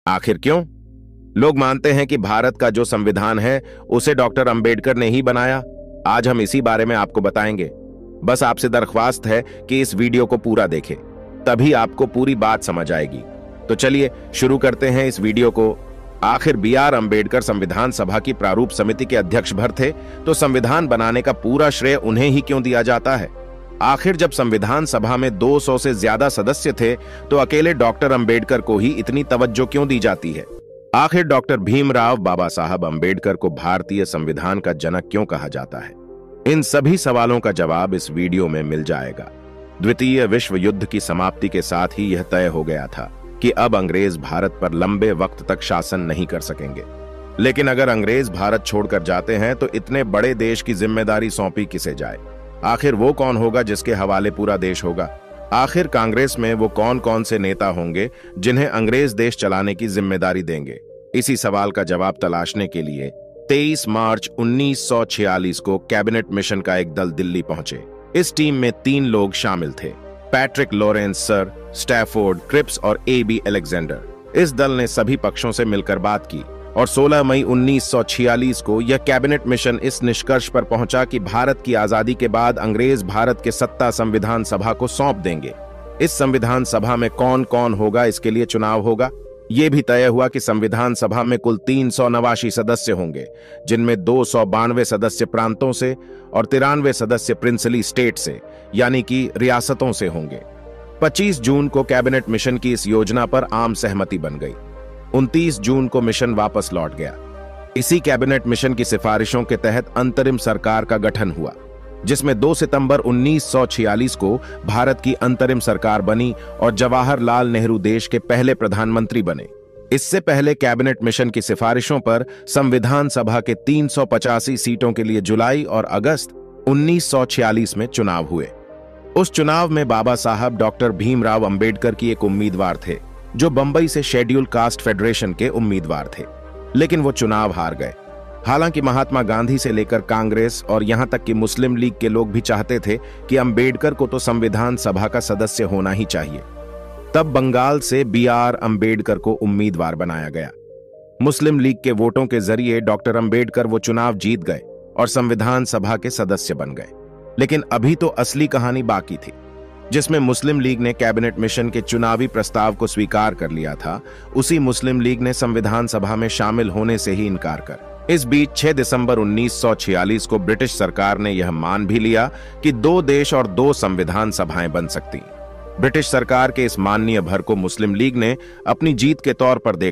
आखिर क्यों? लोग मानते हैं कि भारत का जो संविधान है उसे डॉक्टर अंबेडकर ने ही बनाया। आज हम इसी बारे में आपको बताएंगे। बस आपसे दरख्वास्त है कि इस वीडियो को पूरा देखें, तभी आपको पूरी बात समझ आएगी। तो चलिए शुरू करते हैं इस वीडियो को। आखिर B.R. अंबेडकर संविधान सभा की प्रारूप समिति के अध्यक्ष भर थे, तो संविधान बनाने का पूरा श्रेय उन्हें ही क्यों दिया जाता है? आखिर जब संविधान सभा में 200 से ज्यादा सदस्य थे, तो अकेले डॉक्टर अंबेडकर को ही इतनी तवज्जो क्यों दी जाती है? आखिर डॉक्टर भीमराव बाबा साहब अंबेडकर को भारतीय संविधान का जनक क्यों कहा जाता है? इन सभी सवालों का जवाब इस वीडियो में मिल जाएगा। द्वितीय विश्व युद्ध की समाप्ति के साथ ही यह तय हो गया था कि अब अंग्रेज भारत पर लंबे वक्त तक शासन नहीं कर सकेंगे। लेकिन अगर अंग्रेज भारत छोड़कर जाते हैं तो इतने बड़े देश की जिम्मेदारी सौंपी किसे जाए? आखिर वो कौन होगा जिसके हवाले पूरा देश होगा? आखिर कांग्रेस में वो कौन कौन से नेता होंगे जिन्हें अंग्रेज देश चलाने की जिम्मेदारी देंगे? इसी सवाल का जवाब तलाशने के लिए 23 मार्च 1946 को कैबिनेट मिशन का एक दल दिल्ली पहुंचे। इस टीम में 3 लोग शामिल थे: Patrick Lawrence, sir Stafford Cripps और A.B. अलेक्जेंडर। इस दल ने सभी पक्षों से मिलकर बात की और 16 मई 1946 को यह कैबिनेट मिशन इस निष्कर्ष पर पहुंचा कि भारत की आजादी के बाद अंग्रेज भारत के सत्ता संविधान सभा को सौंप देंगे। इस संविधान सभा में कौन कौन होगा, इसके लिए चुनाव होगा। यह भी तय हुआ कि संविधान सभा में कुल 389 सदस्य होंगे, जिनमें 292 सदस्य प्रांतों से और 93 सदस्य प्रिंसली स्टेट से यानी कि रियासतों से होंगे। 25 जून को कैबिनेट मिशन की इस योजना पर आम सहमति बन गई। 29 जून को मिशन वापस लौट गया। इसी कैबिनेट मिशन की सिफारिशों के तहत अंतरिम सरकार का गठन हुआ, जिसमें 2 सितंबर 1946 को भारत की अंतरिम सरकार बनी और जवाहरलाल नेहरू देश के पहले प्रधानमंत्री बने। इससे पहले कैबिनेट मिशन की सिफारिशों पर संविधान सभा के 385 सीटों के लिए जुलाई और अगस्त 1946 में चुनाव हुए। उस चुनाव में बाबा साहब डॉक्टर भीमराव अंबेडकर की एक उम्मीदवार थे, जो बंबई से शेड्यूल कास्ट फेडरेशन के उम्मीदवार थे, लेकिन वो चुनाव हार गए। हालांकि महात्मा गांधी से लेकर कांग्रेस और यहां तक कि मुस्लिम लीग के लोग भी चाहते थे कि अंबेडकर को तो संविधान सभा का सदस्य होना ही चाहिए। तब बंगाल से B.R. अंबेडकर को उम्मीदवार बनाया गया। मुस्लिम लीग के वोटों के जरिए डॉक्टर अंबेडकर वो चुनाव जीत गए और संविधान सभा के सदस्य बन गए। लेकिन अभी तो असली कहानी बाकी थी, जिसमें मुस्लिम लीग ने कैबिनेट मिशन के चुनावी प्रस्ताव को स्वीकार कर लिया था। उसी मुस्लिम लीग ने संविधान सभा में शामिल होने से ही इनकार कर। इस बीच 6 दिसंबर 1946 को ब्रिटिश सरकार ने यह मान भी लिया कि 2 देश और 2 संविधान सभाएं बन सकती। ब्रिटिश सरकार के इस माननीय भर को मुस्लिम लीग ने अपनी जीत के तौर पर देखा